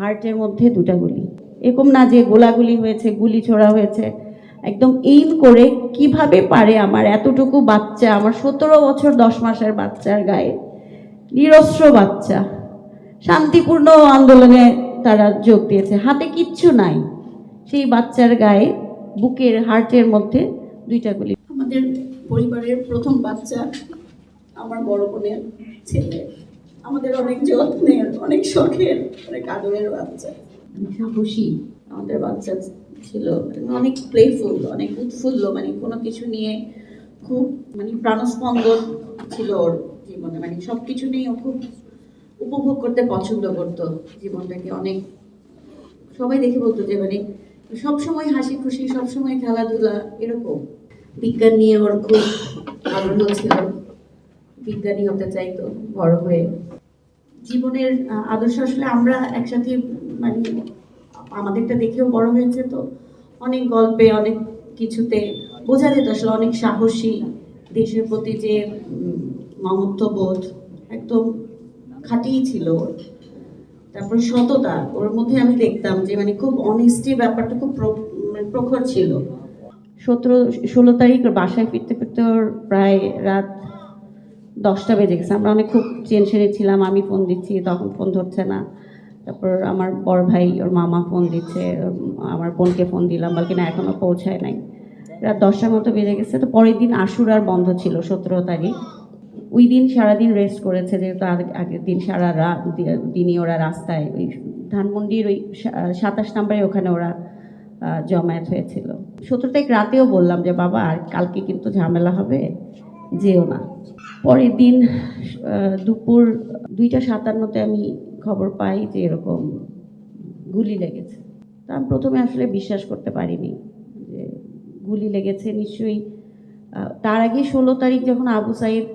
হার্টের মধ্যে দুটা গুলি, এরকম না যে গোলাগুলি হয়েছে, গুলি ছোড়া হয়েছে, একদম এইম করে কিভাবে পারে আমার এতটুকু বাচ্চা, আমার 17 বছর 10 মাসের বাচ্চার গায়ে, নিরস্ত্র বাচ্চা, শান্তিপূর্ণ আন্দোলনে তারা যোগ দিয়েছে, হাতে কিচ্ছু নাই, সেই বাচ্চার গায়ে বুকের হার্টের মধ্যে দুইটা গুলি। আমাদের পরিবারের প্রথম বাচ্চা, আমার বড় বোনের ছেলে, আমাদের অনেক যত্নের, অনেক শখের, অনেক আদরের বাচ্চা, সাহসী আমাদের বাচ্চা ছিল, অনেক প্লেফুল, অনেক উৎফুল্ল, মানে কোনো কিছু নিয়ে খুব প্রাণস্পন্দন ছিল ওর জীবনে, সব কিছু নিয়ে ও খুব উপভোগ করতে পছন্দ করতো জীবনটাকে। অনেক সবাই দেখে বলতো যে সবসময় হাসি খুশি, সবসময় খেলাধুলা, এরকম। বিজ্ঞান নিয়ে ওর খুব আগ্রহ ছিল, বিজ্ঞানী হতে চাইতো বড় হয়ে। জীবনের আদর্শ আসলে আমরা একসাথে আমাদেরটা দেখেও বড় হয়েছে, তো অনেক গল্পে, অনেক কিছুতে বোঝা যেত আসলে অনেক সাহসী, দেশের প্রতি যে মমত্ববোধ একদম খাঁটিই ছিল ওর। তারপর সততা ওর মধ্যে আমি দেখতাম যে খুব অনেস্টি ব্যাপারটা খুব প্রখর ছিল। 17-16 তারিখ বাসায় ফিরতে ফিরতে ওর প্রায় রাত 10টা বেজে গেছে। আমরা অনেক খুব টেনশনে ছিলাম, আমি ফোন দিচ্ছি, তখন ফোন ধরছে না। তারপর আমার বড় ভাই, ওর মামা ফোন দিচ্ছে, আমার বোনকে ফোন দিলাম, বলকি না এখনো পৌঁছায় নাই। রাত 10টার মতো বেজে গেছে। তো পরের দিন আশুরার বন্ধ ছিল, 17 তারিখ। ওই দিন সারাদিন রেস্ট করেছে, যেহেতু আগের দিন সারা রাত দিনই ওরা রাস্তায়, ওই ধানমন্ডির ওই 27 নম্বরে ওখানে ওরা জমায়েত হয়েছিল। 17 তারিখ রাতেও বললাম যে বাবা আর কালকে কিন্তু ঝামেলা হবে, যেও না। পরের দিন দুপুর 2:57-তে আমি খবর পাই যে এরকম গুলি লেগেছে। তা আমি প্রথমে আসলে বিশ্বাস করতে পারিনি যে গুলি লেগেছে নিশ্চয়ই। তার আগে 16 তারিখ যখন আবু সাইদ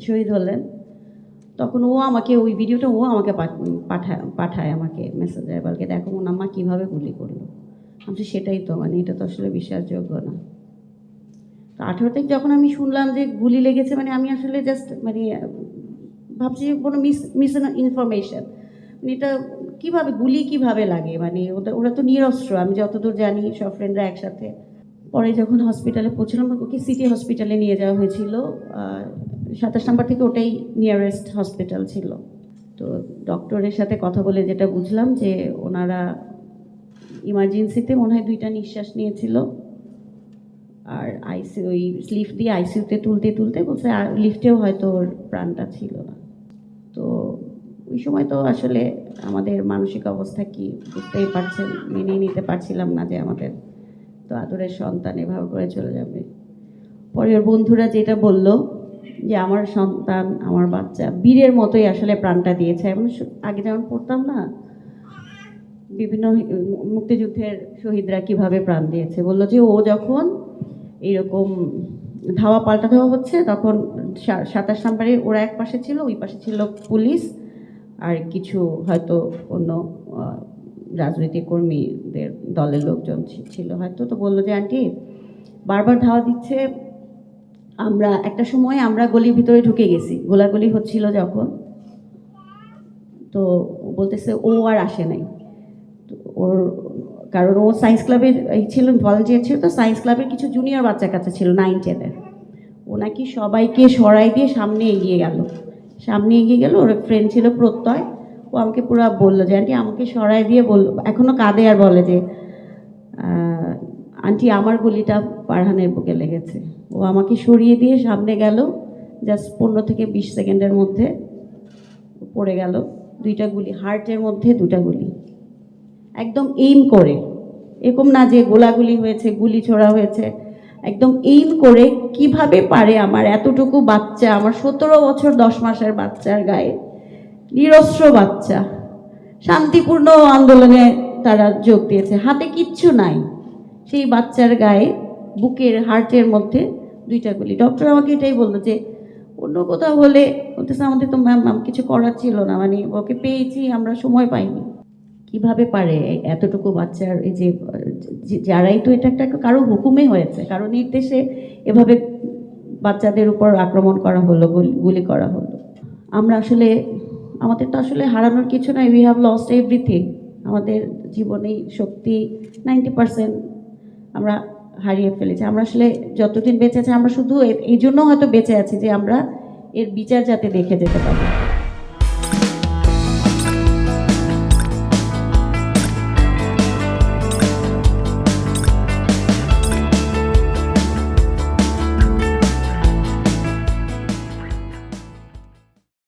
শহীদ হলেন, তখন ও আমাকে ওই ভিডিওটা আমাকে পাঠায় আমাকে মেসেঞ্জারে, বলকে দেখো মোনাম্মা কীভাবে গুলি করলো। আমি সেটাই তো, এটা তো আসলে বিশ্বাসযোগ্য না। তো 18 তারিখ যখন আমি শুনলাম যে গুলি লেগেছে, আমি আসলে জাস্ট ভাবছি কোনো মিস ইনফরমেশন, এটা কীভাবে গুলি কীভাবে লাগে, ওরা তো নিরস্ত্র, আমি যতদূর জানি সব ফ্রেন্ডরা একসাথে। পরে যখন হসপিটালে পৌঁছলাম, ওকে সিটি হসপিটালে নিয়ে যাওয়া হয়েছিল, 27 নম্বর থেকে ওটাই নিয়ারেস্ট হসপিটাল ছিল। তো ডক্টরের সাথে কথা বলে যেটা বুঝলাম যে ওনারা ইমার্জেন্সিতে মনে হয় 2টা নিঃশ্বাস নিয়েছিল, আর ওই লিফট দিয়ে আইসিইউতে তুলতে তুলতে বলছে আর লিফটেও হয়তো ওর প্রাণটা ছিল না। তো ওই সময় তো আসলে আমাদের মানসিক অবস্থা কি বুঝতেই পারছেন, মেনে নিতে পারছিলাম না যে আমাদের তো আদরের সন্তান এভাবে করে চলে যাবে। পরে ওর বন্ধুরা যেটা বলল যে আমার সন্তান, আমার বাচ্চা বীরের মতোই আসলে প্রাণটা দিয়েছে। এমন আগে যেমন পড়তাম না বিভিন্ন মুক্তিযুদ্ধের শহীদরা কিভাবে প্রাণ দিয়েছে, বললো যে ও যখন এরকম ধাওয়া পাল্টা ধাওয়া হচ্ছে, তখন 27 নম্বরে ওরা এক পাশে ছিল, ওই পাশে ছিল পুলিশ আর কিছু হয়তো অন্য রাজনৈতিক কর্মীদের দলের লোকজন ছিল হয়তো। তো বললো যে আন্টি বারবার ধাওয়া দিচ্ছে, আমরা একটা সময় আমরা গলির ভিতরে ঢুকে গেছি, গোলাগুলি হচ্ছিল যখন, তো বলতেছে ও আর আসে নাই। তো ওর কারণ ও সায়েন্স ক্লাবের ছিল, ভলান্টিয়ার ছিল, তো সায়েন্স ক্লাবের কিছু জুনিয়র বাচ্চা কাছে ছিল 9-10-এর, ও নাকি সবাইকে সরাই দিয়ে সামনে এগিয়ে গেল। ওর ফ্রেন্ড ছিল প্রত্যয়, ও আমাকে পুরো বললো যে আন্টি আমাকে সরাই দিয়ে বললো, এখনো কাঁদে আর বলে যে আন্টি আমার গুলিটা ফারহানের বুকে লেগেছে। ও আমাকে সরিয়ে দিয়ে সামনে গেল, জাস্ট 15 থেকে 20 সেকেন্ডের মধ্যে পড়ে গেল। 2টা গুলি, হার্টের মধ্যে 2টা গুলি, একদম এইম করে, এরকম না যে গোলাগুলি হয়েছে, গুলি ছোড়া হয়েছে, একদম এইম করে কিভাবে পারে আমার এতটুকু বাচ্চা, আমার 17 বছর 10 মাসের বাচ্চার গায়ে, নিরস্ত্র বাচ্চা, শান্তিপূর্ণ আন্দোলনে তারা যোগ দিয়েছে, হাতে কিচ্ছু নাই, সেই বাচ্চার গায়ে বুকের হার্টের মধ্যে 2টা গুলি। ডক্টর আমাকে এটাই বললো যে অন্য কোথাও হলে বলতেছে আমাদের তো ম্যাম কিছু করার ছিল না, ওকে পেয়েছি, আমরা সময় পাইনি। কিভাবে পারে এতটুকু বাচ্চার, এই যে যারাই, তো এটা একটা কারো হুকুমে হয়েছে, কারো নির্দেশে এভাবে বাচ্চাদের উপর আক্রমণ করা হলো, গুলি করা হলো। আমরা আসলে আমাদের তো আসলে হারানোর কিছু নাই, উই হ্যাভ লস্ট এভরিথিং। আমাদের জীবনেই শক্তি 90% আমরা হারিয়ে ফেলেছি। আমরা আসলে যতদিন বেঁচে আছি আমরা শুধু এই জন্য হয়তো বেঁচে আছি যে আমরা এর বিচার যাতে দেখে যেতে পারি।